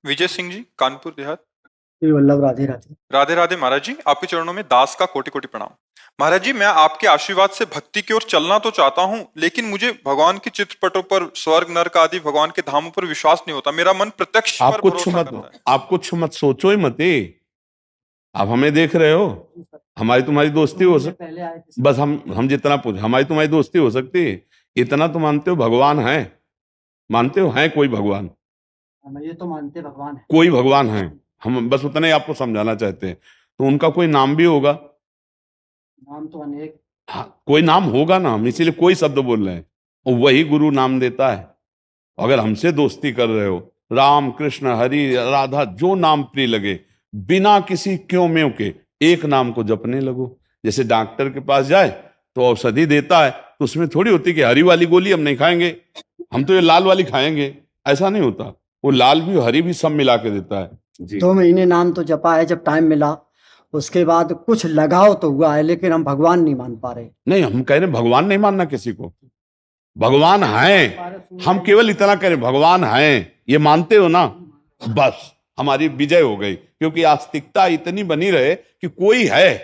विजय सिंह जी, कानपुर देहात। श्री वल्लभ राधे राधे। राधे राधे महाराज जी, आपके चरणों में दास का कोटि कोटि प्रणाम। महाराज जी, मैं आपके आशीर्वाद से भक्ति की ओर चलना तो चाहता हूँ, लेकिन मुझे भगवान के चित्रपटों पर, स्वर्ग नरक आदि भगवान के धामों पर विश्वास नहीं होता। मेरा मन प्रत्यक्ष पर भरोसा करता है। आप कुछ मत सोचो ही मत। आप हमें देख रहे हो, हमारी तुम्हारी दोस्ती हो सकती, बस हम जितना पूछ, हमारी तुम्हारी दोस्ती हो सकती है। इतना तो मानते हो भगवान है? मानते हो है कोई भगवान? ये तो मानते भगवान है, कोई भगवान है। हम बस उतना ही आपको समझाना चाहते हैं। तो उनका कोई नाम भी होगा। नाम तो अनेक। हाँ, कोई नाम होगा ना, हम इसीलिए कोई शब्द बोल रहे हैं। और वही गुरु नाम देता है। अगर हमसे दोस्ती कर रहे हो, राम कृष्ण हरि राधा जो नाम प्रिय लगे, बिना किसी क्यों म्यों के एक नाम को जपने लगो। जैसे डॉक्टर के पास जाए तो औषधि देता है, तो उसमें थोड़ी होती कि हरी वाली गोली हम नहीं खाएंगे, हम तो ये लाल वाली खाएंगे। ऐसा नहीं होता, वो लाल भी हरी भी सब मिला के देता है। 2 महीने नाम तो जपा है, जब टाइम मिला उसके बाद कुछ लगाव तो हुआ है, लेकिन हम भगवान नहीं मान पा रहे। नहीं, हम कह रहे भगवान नहीं मानना किसी को, भगवान है। हम केवल इतना कह रहे भगवान है, ये मानते हो ना, बस हमारी विजय हो गई। क्योंकि आस्तिकता इतनी बनी रहे कि कोई है,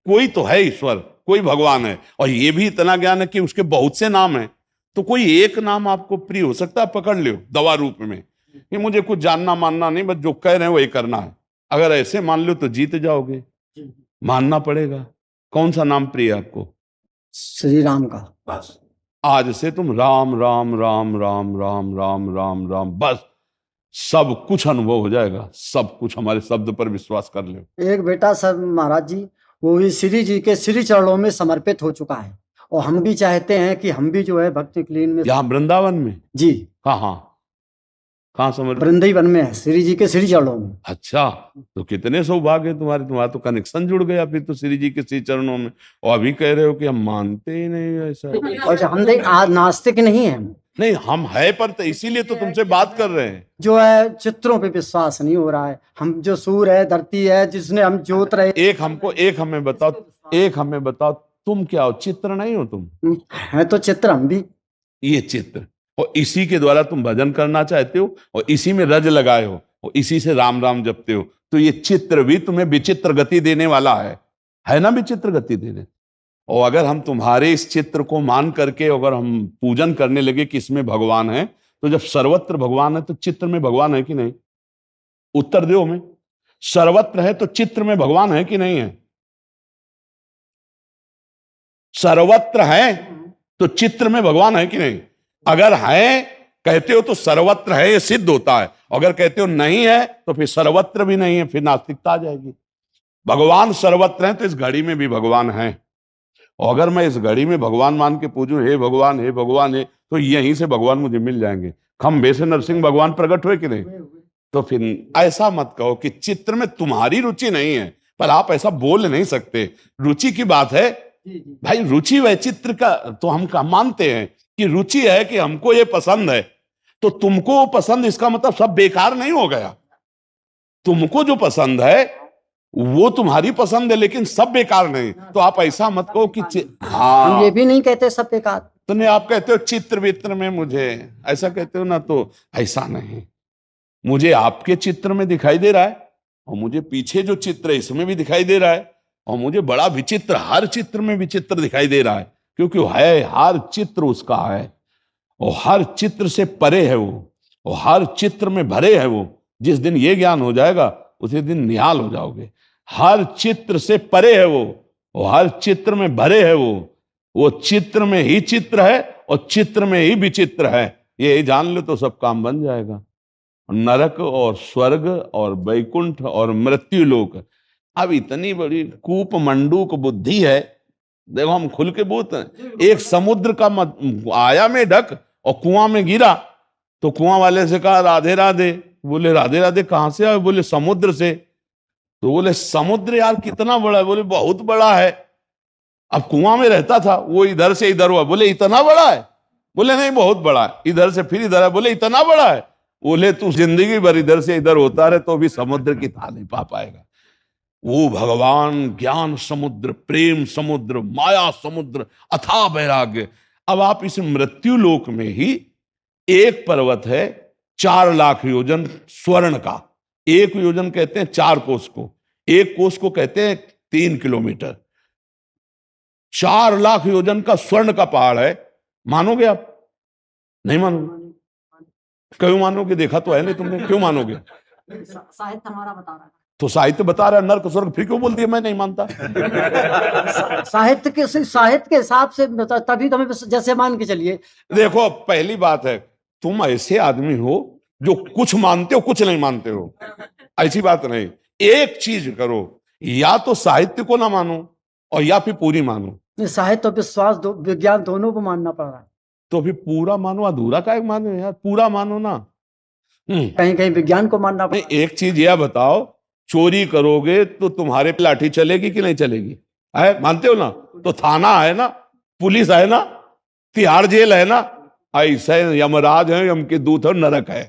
कोई तो है ईश्वर, कोई भगवान है। और ये भी इतना ज्ञान है कि उसके बहुत से नाम हैं, तो कोई एक नाम आपको प्रिय हो सकता है, पकड़ लो दवा रूप में कि मुझे कुछ जानना मानना नहीं, बस जो कह रहे हैं वही करना है। अगर ऐसे मान लो तो जीत जाओगे। मानना पड़ेगा। कौन सा नाम प्रिय है आपको? श्री राम का। बस आज से तुम राम राम राम राम राम राम राम राम, बस सब कुछ अनुभव हो जाएगा। सब कुछ हमारे शब्द पर विश्वास कर लो। एक बेटा सर महाराज जी, वो भी श्री जी के श्री चरणों में समर्पित हो चुका है, और हम भी चाहते हैं कि हम भी जो है भक्ति क्लीन में। यहाँ वृंदावन में? जी। कहाँ समर्पित? वृंदावन में है, श्री जी के श्री चरणों में। अच्छा, तो कितने सौभाग्य तुम्हारे, तुम्हारा तो कनेक्शन जुड़ गया फिर तो श्री जी के श्री चरणों में। और अभी कह रहे हो कि हम मानते ही नहीं ऐसा। और हम आज नास्तिक नहीं है। नहीं, हम है, पर तो इसीलिए तो तुमसे बात कर रहे हैं। जो है चित्रों पे विश्वास नहीं हो रहा है। हम जो सूर है, धरती है, जिसने हम जोत रहे। एक हमें बताओ, तुम क्या हो? चित्र नहीं हो तुम? है तो चित्र हम भी। ये चित्र, और इसी के द्वारा तुम भजन करना चाहते हो, और इसी में रज लगाए हो, और इसी से राम राम जपते हो। तो ये चित्र भी तुम्हें विचित्र गति देने वाला है ना, विचित्र गति देने। और अगर हम तुम्हारे इस चित्र को मान करके अगर हम पूजन करने लगे कि इसमें भगवान है, तो जब सर्वत्र भगवान है तो चित्र में भगवान है कि नहीं? उत्तर दो हमें। सर्वत्र है तो चित्र में भगवान है कि नहीं है? सर्वत्र है तो चित्र में भगवान है कि नहीं? अगर है कहते हो तो सर्वत्र है, ये सिद्ध होता है। अगर कहते हो नहीं है तो फिर सर्वत्र भी नहीं है, फिर नास्तिकता आ जाएगी। भगवान सर्वत्र है तो इस घड़ी में भी भगवान है। और अगर मैं इस घड़ी में भगवान मान के पूजूं, हे भगवान हे भगवान है, तो यहीं से भगवान मुझे मिल जाएंगे। खंबे से नरसिंह भगवान प्रकट हुए कि नहीं? तो फिर ऐसा मत कहो कि चित्र में तुम्हारी रुचि नहीं है, पर आप ऐसा बोल नहीं सकते। रुचि की बात है भाई, रुचि व चित्र का तो हम मानते हैं कि रुचि है कि हमको ये पसंद है, तो तुमको पसंद, इसका मतलब सब बेकार नहीं हो गया। तुमको जो पसंद है वो तुम्हारी पसंद है, लेकिन सब बेकार नहीं। तो आप ऐसा मत कहो कि हाँ, हम ये भी नहीं कहते सब बेकार। तो नहीं, आप कहते हो चित्र वित्र में मुझे ऐसा कहते हो ना, तो ऐसा नहीं। मुझे आपके चित्र में दिखाई दे रहा है, और मुझे पीछे जो चित्र है इसमें भी दिखाई दे रहा है, और मुझे बड़ा विचित्र, हर चित्र में विचित्र दिखाई दे रहा है, क्योंकि है हर चित्र उसका है, और हर चित्र से परे है वो, और हर चित्र में भरे है वो। जिस दिन ये ज्ञान हो जाएगा उसी दिन निहाल हो जाओगे। हर चित्र से परे है वो, और हर चित्र में भरे है वो चित्र में ही चित्र है, और चित्र में ही विचित्र है। ये जान लो तो सब काम बन जाएगा। नरक और स्वर्ग और वैकुंठ और मृत्यु लोक, अब इतनी बड़ी कूप मंडूक बुद्धि है। देखो हम खुल के बोलते हैं, एक समुद्र का आया में ढक और कुआं में गिरा, तो कुआं वाले से कहा राधे राधे, बोले राधे राधे कहां से आए? बोले समुद्र से। तो बोले समुद्र यार कितना बड़ा है? बोले बहुत बड़ा है। अब कुआं में रहता था वो, इधर से इधर हुआ, बोले इतना बड़ा है? बोले नहीं बहुत बड़ा है। इधर से फिर इधर है, बोले इतना बड़ा है? बोले तू जिंदगी भर इधर से इधर होता रहे तो भी समुद्र की था नहीं पा पाएगा। वो भगवान ज्ञान समुद्र, प्रेम समुद्र, माया समुद्र, अथाह वैराग्य। अब आप इस मृत्यु लोक में ही एक पर्वत है 4 लाख योजन स्वर्ण का। 1 योजन कहते हैं 4 कोस को, 1 कोस को कहते हैं 3 किलोमीटर। 4 लाख योजन का स्वर्ण का पहाड़ है। मानोगे आप? नहीं मानोगे? क्यों मानोगे? देखा तो है नहीं तुमने, क्यों मानोगे? साहित्य हमारा बता रहा है। तो साहित्य बता रहा है नर्क स्वर्ग, फिर क्यों बोलती है मैं नहीं मानता? साहित्य के हिसाब से तभी तो हमें जैसे मान के चलिए। देखो, पहली बात है, तुम ऐसे आदमी हो जो कुछ मानते हो कुछ नहीं मानते हो, ऐसी बात नहीं। एक चीज करो, या तो साहित्य को ना मानो और या फिर पूरी मानो। साहित्य और विश्वास विज्ञान दोनों को मानना पड़ रहा है। तो फिर पूरा मानो, अधूरा का मानो यार, पूरा मानो ना। कहीं कहीं विज्ञान को मानना पड़ रहा है। एक चीज यह बताओ, चोरी करोगे तो तुम्हारे पे लाठी चलेगी कि नहीं चलेगी? है, मानते हो ना? तो थाना है ना, पुलिस है ना, तिहाड़ जेल है ना, ऐसे यमराज है, यम के दूत और नरक है।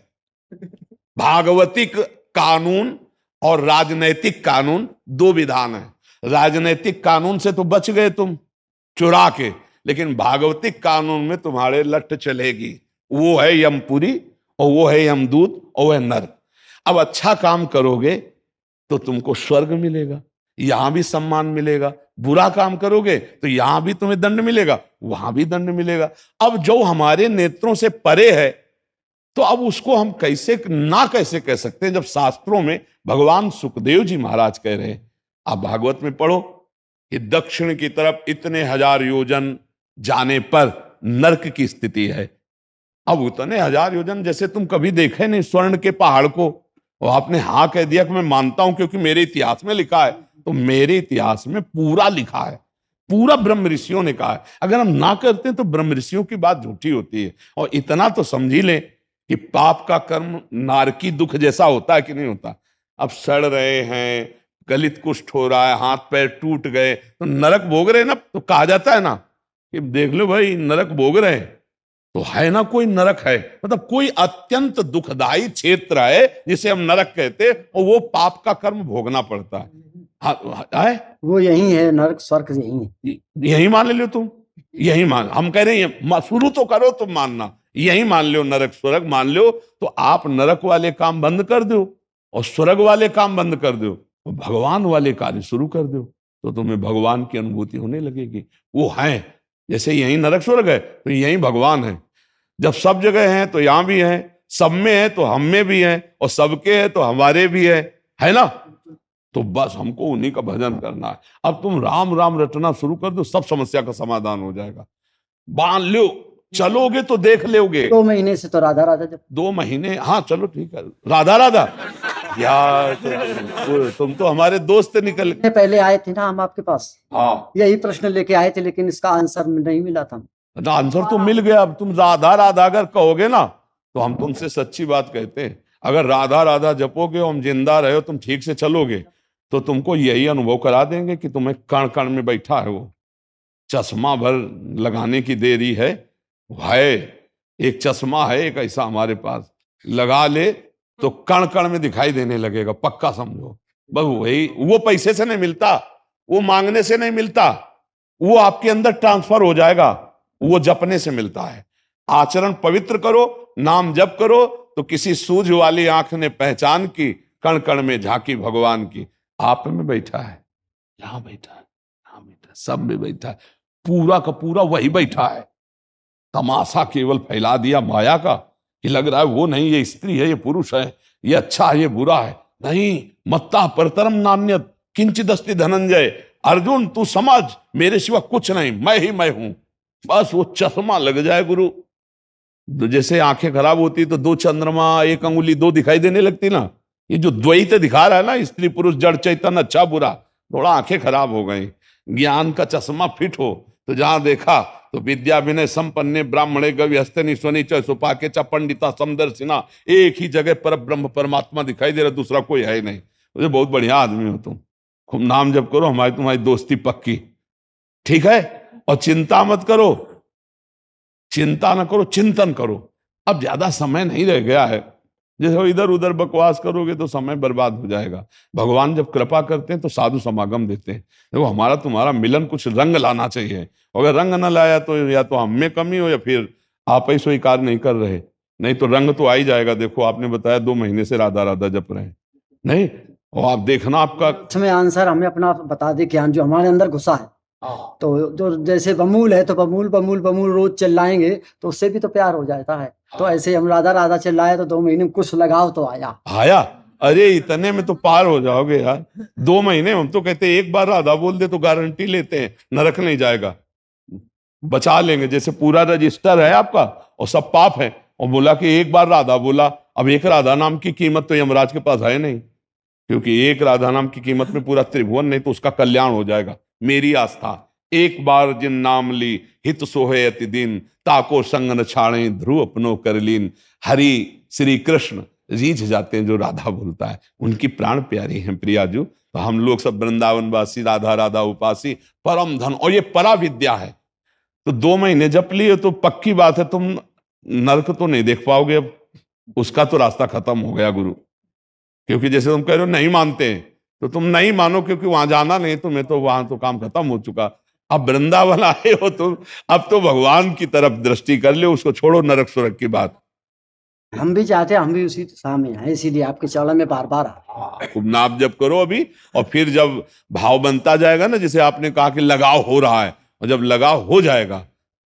भागवतिक कानून और राजनैतिक कानून 2 विधान है। राजनैतिक कानून से तो बच गए तुम चुरा के, लेकिन भागवतिक कानून में तुम्हारे लठ चलेगी। वो है यमपुरी और वो है यमदूत और वो है नरक। अब अच्छा काम करोगे तो तुमको स्वर्ग मिलेगा, यहां भी सम्मान मिलेगा। बुरा काम करोगे तो यहां भी तुम्हें दंड मिलेगा, वहां भी दंड मिलेगा। अब जो हमारे नेत्रों से परे है, तो अब उसको हम कैसे कह सकते हैं, जब शास्त्रों में भगवान सुखदेव जी महाराज कह रहे हैं। आप भागवत में पढ़ो कि दक्षिण की तरफ इतने 1000 योजन जाने पर नरक की स्थिति है। अब उतने 1000 योजन जैसे तुम कभी देखे नहीं स्वर्ण के पहाड़ को, और आपने हाँ कह दिया कि मैं मानता हूं क्योंकि मेरे इतिहास में लिखा है। तो मेरे इतिहास में पूरा लिखा है, पूरा ब्रह्म ऋषियों ने कहा है। अगर हम ना करते हैं तो ब्रह्म ऋषियों की बात झूठी होती है। और इतना तो समझ ही लें कि पाप का कर्म नारकी दुख जैसा होता है कि नहीं होता। अब सड़ रहे हैं, गलित कुष्ठ हो रहा है, हाथ पैर टूट गए, तो नरक भोग रहे हैं ना। तो कहा जाता है ना कि देख लो भाई नरक भोग रहे हैं, तो है ना कोई नरक है, मतलब कोई अत्यंत दुखदाई क्षेत्र है जिसे हम नरक कहते हैं, और वो पाप का कर्म भोगना पड़ता है। है वो यही है, नरक स्वर्ग यही है। यही मान लो तुम, यही मान, हम कह रहे हैं शुरू तो करो तुम मानना, यही मान लो, नरक स्वर्ग मान लो। तो आप नरक वाले काम बंद कर दो और स्वर्ग वाले काम बंद कर दो, तो भगवान वाले कार्य शुरू कर दो, तो तुम्हें भगवान की अनुभूति होने लगेगी। वो है, जैसे यही नरक स्वर्ग है तो यही भगवान है। जब सब जगह है तो यहां भी है, सब में है तो हम में भी है, और सबके है तो हमारे भी है ना। तो बस हमको उन्हीं का भजन करना है। अब तुम राम राम रटना शुरू कर दो, सब समस्या का समाधान हो जाएगा। बांध लो, चलोगे तो देख लोगे। 2 महीने से तो राधा राधा जब 2 महीने, हाँ चलो ठीक है, राधा राधा यार, तुम तो हमारे दोस्त निकल। पहले आए थे ना हम आपके पास, हाँ, यही प्रश्न लेके आए थे, लेकिन इसका आंसर नहीं मिला था। आंसर तो मिल गया। अब तुम राधा राधा अगर कहोगे ना, तो हम तुमसे सच्ची बात कहते हैं, अगर राधा राधा जपोगे, हम जिंदा रहे हो, तुम ठीक से चलोगे, तो तुमको यही अनुभव करा देंगे कि तुम्हें कण कण में बैठा है वो। चश्मा भर लगाने की देरी है, एक चश्मा है एक ऐसा हमारे पास, लगा ले तो कण कण में दिखाई देने लगेगा, पक्का समझो। बस वही, वो पैसे से नहीं मिलता, वो मांगने से नहीं मिलता, वो आपके अंदर ट्रांसफर हो जाएगा, वो जपने से मिलता है। आचरण पवित्र करो, नाम जप करो, तो किसी सूझ वाली आंख ने पहचान की, कण कण में झांकी भगवान की। आप में बैठा है, यहां बैठा है, यहां बैठा है, सब में बैठा है, पूरा का पूरा वही बैठा है। तमाशा केवल फैला दिया माया का कि लग रहा है वो नहीं, ये स्त्री है, ये पुरुष है, ये अच्छा है, ये बुरा है। नहीं, मत्ता परतरम नान्यत किंचिदस्ति धनंजय। अर्जुन तू समझ, मेरे सिवा कुछ नहीं, मैं ही मैं हूं। बस वो चश्मा लग जाए गुरु, जैसे आंखें खराब होती तो 2 चंद्रमा 1 अंगुली 2 दिखाई देने लगती ना। ये जो द्वैत दिखा रहा है ना, स्त्री पुरुष जड़ चैतन्य अच्छा बुरा, थोड़ा आंखें खराब हो गई। ज्ञान का चश्मा फिट हो तो जहां देखा तो विद्या विनय संपन्ने ब्राह्मणे गवि हस्तनि स्वनि च सुपाके च पंडिता समदर्शिना, एक ही जगह पर ब्रह्म परमात्मा दिखाई दे रहा, दूसरा कोई है ही नहीं। मुझे बहुत बढ़िया आदमी हो तुम, खूब नाम जप करो, हमारी तुम्हारी दोस्ती पक्की, ठीक है। और चिंता मत करो, चिंता न करो, चिंतन करो। अब ज्यादा समय नहीं रह गया है, जैसे इधर उधर बकवास करोगे तो समय बर्बाद हो जाएगा। भगवान जब कृपा करते हैं तो साधु समागम देते हैं। देखो हमारा तुम्हारा मिलन कुछ रंग लाना चाहिए, अगर रंग न लाया तो या तो हम में कमी हो या फिर आप ही स्वीकार नहीं कर रहे। नहीं तो रंग तो आ ही जाएगा। देखो आपने बताया 2 महीने से राधा राधा जप रहे हैं, नहीं, और आप देखना आपका इसमें आंसर हमें अपना बता दे, ज्ञान जो हमारे अंदर घुसा है। तो जो जैसे बमूल है तो बमूल बमूल बमूल रोज चिल्लाएंगे तो उससे भी तो प्यार हो जाता है। तो ऐसे हम राधा राधा चिल्लाए तो 2 महीने में कुछ लगाव तो आया। आया। अरे इतने में तो पार हो जाओगे यार। 2 महीने हम तो कहते हैं एक बार राधा बोल दे तो गारंटी लेते हैं नरक नहीं जाएगा, बचा लेंगे। जैसे पूरा रजिस्टर है आपका और सब पाप है, और बोला कि एक बार राधा बोला। अब एक राधा नाम की कीमत तो यमराज के पास है नहीं, क्योंकि एक राधा नाम की कीमत में पूरा त्रिभुवन, नहीं तो उसका कल्याण हो जाएगा। मेरी आस्था एक बार जिन नाम ली हित सोहे अति दिन, ताको संग न छाड़े ध्रुव अपनो कर लीन। हरि श्री कृष्ण रीझ जाते हैं जो राधा बोलता है, उनकी प्राण प्यारी हैं प्रियाजू। तो हम लोग सब वृंदावनवासी राधा राधा उपासी परम धन, और ये परा विद्या है। तो 2 महीने जप लिए तो पक्की बात है तुम नरक तो नहीं देख पाओगे। अब उसका तो रास्ता खत्म हो गया गुरु, क्योंकि जैसे तुम कह रहे हो नहीं मानते हैं तो तुम नहीं मानो, क्योंकि वहां जाना नहीं तुम्हें, तो वहां तो काम खत्म हो चुका। अब वृंदावन आए हो तुम, अब तो भगवान की तरफ दृष्टि कर लो, उसको छोड़ो नरक सुरक की बात। हम भी चाहते हैं हम भी उसी दिशा में हैं, इसीलिए आपके चरणों में बार बार खूब नाम जप करो अभी, और फिर जब भाव बनता जाएगा ना, जैसे आपने कहा कि लगाव हो रहा है, और जब लगाव हो जाएगा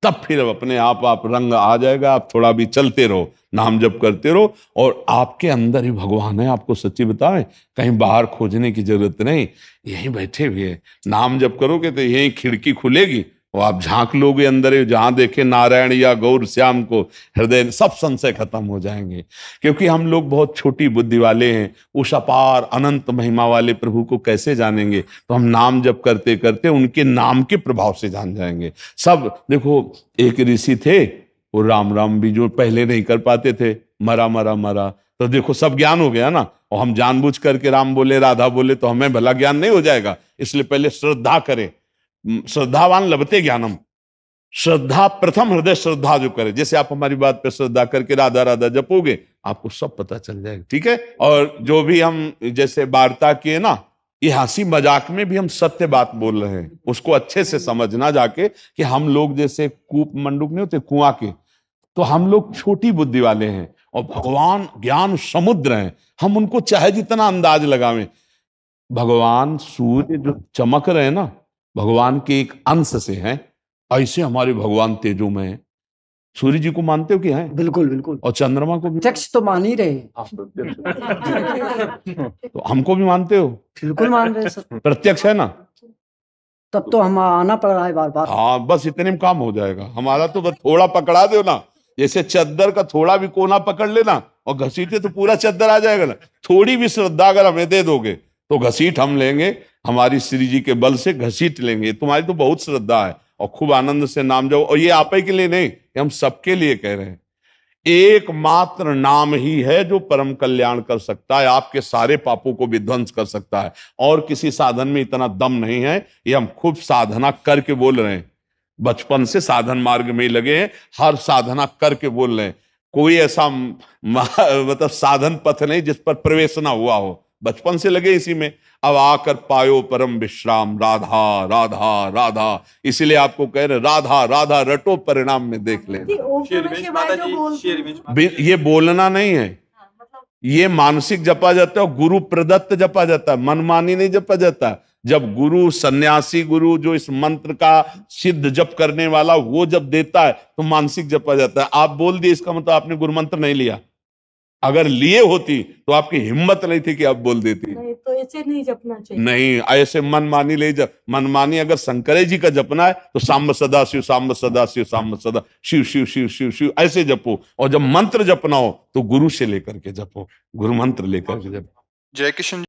तब फिर अपने आप रंग आ जाएगा। आप थोड़ा भी चलते रहो, नाम जप करते रहो, और आपके अंदर ही भगवान है। आपको सच्ची बताएं, कहीं बाहर खोजने की जरूरत नहीं, यहीं बैठे हुए हैं। नाम जप करोगे तो यहीं खिड़की खुलेगी और आप झांक लोगे अंदर, जहां देखे नारायण या गौर श्याम को हृदय, सब संशय खत्म हो जाएंगे। क्योंकि हम लोग बहुत छोटी बुद्धि वाले हैं, उस अपार अनंत महिमा वाले प्रभु को कैसे जानेंगे? तो हम नाम जप करते करते उनके नाम के प्रभाव से जान जाएंगे सब। देखो एक ऋषि थे, वो राम राम भी जो पहले नहीं कर पाते थे, मरा मरा मरा, तो देखो सब ज्ञान हो गया ना। और हम जानबूझ करके राम बोले राधा बोले तो हमें भला ज्ञान नहीं हो जाएगा? इसलिए पहले श्रद्धा करें। श्रद्धावान लभते ज्ञानम। श्रद्धा प्रथम, हृदय श्रद्धा जो करे, जैसे आप हमारी बात पे श्रद्धा करके राधा राधा जपोगे आपको सब पता चल जाएगा, ठीक है। और जो भी हम जैसे वार्ता किए ना, ये हंसी मजाक में भी हम सत्य बात बोल रहे हैं, उसको अच्छे से समझना जाके कि हम लोग जैसे कूप मंडूक नहीं होते कुआं के, तो हम लोग छोटी बुद्धि वाले हैं और भगवान ज्ञान समुद्र हैं। हम उनको चाहे जितना अंदाज लगावें, भगवान सूर्य जो चमक रहे हैं ना, भगवान के एक अंश से हैं। ऐसे हमारे भगवान तेजोमय हैं। सूर्य जी को मानते हो कि हैं? बिल्कुल बिल्कुल। और चंद्रमा को भी? प्रत्यक्ष तो मान ही रहे। तो हमको भी मानते हो? बिल्कुल मान रहे सर। प्रत्यक्ष है ना? तब तो हम आना पड़ रहा है बार बार। हाँ, बस इतने में काम हो जाएगा हमारा। तो बस थोड़ा पकड़ा दो ना, जैसे चद्दर का थोड़ा भी कोना पकड़ लेना और घसीटे तो पूरा चद्दर आ जाएगा ना। थोड़ी भी श्रद्धा अगर हमें दे दोगे तो घसीट हम लेंगे, हमारी श्री जी के बल से घसीट लेंगे। तुम्हारी तो बहुत श्रद्धा है और खूब आनंद से नाम जाओ। और ये आप ही के लिए नहीं, हम सबके लिए कह रहे हैं। एकमात्र नाम ही है जो परम कल्याण कर सकता है, आपके सारे पापों को विध्वंस कर सकता है। और किसी साधन में इतना दम नहीं है। ये हम खूब साधना करके बोल रहे हैं, बचपन से साधन मार्ग में लगे हैं, हर साधना करके बोल रहे हैं। कोई ऐसा मतलब साधन पथ नहीं जिस पर प्रवेश ना हुआ हो, बचपन से लगे इसी में। अब आकर पायो परम विश्राम, राधा राधा राधा। इसलिए आपको कह रहे राधा राधा रटो, परिणाम में देख ले। ये बोलना नहीं है, ये मानसिक जपा जाता है, गुरु प्रदत्त जपा जाता है, मनमानी नहीं जपा जाता। जब गुरु सन्यासी गुरु जो इस मंत्र का सिद्ध जप करने वाला वो जब देता है तो मानसिक जपा जाता है। आप बोल दिए इसका मतलब आपने गुरु मंत्र नहीं लिया। अगर लिए होती तो आपकी हिम्मत नहीं थी कि आप बोल देती। नहीं, तो ऐसे नहीं जपना चाहिए। नहीं, ऐसे मनमानी ले जप। मनमानी अगर शंकरे जी का जपना है तो सांब सदा शिव, सांब सदा शिव, सांब सदा शिव, शिव शिव शिव शिव ऐसे जपो। और जब मंत्र जपना हो तो गुरु से लेकर के जपो, गुरु मंत्र लेकर के जपो। जय किशन जी।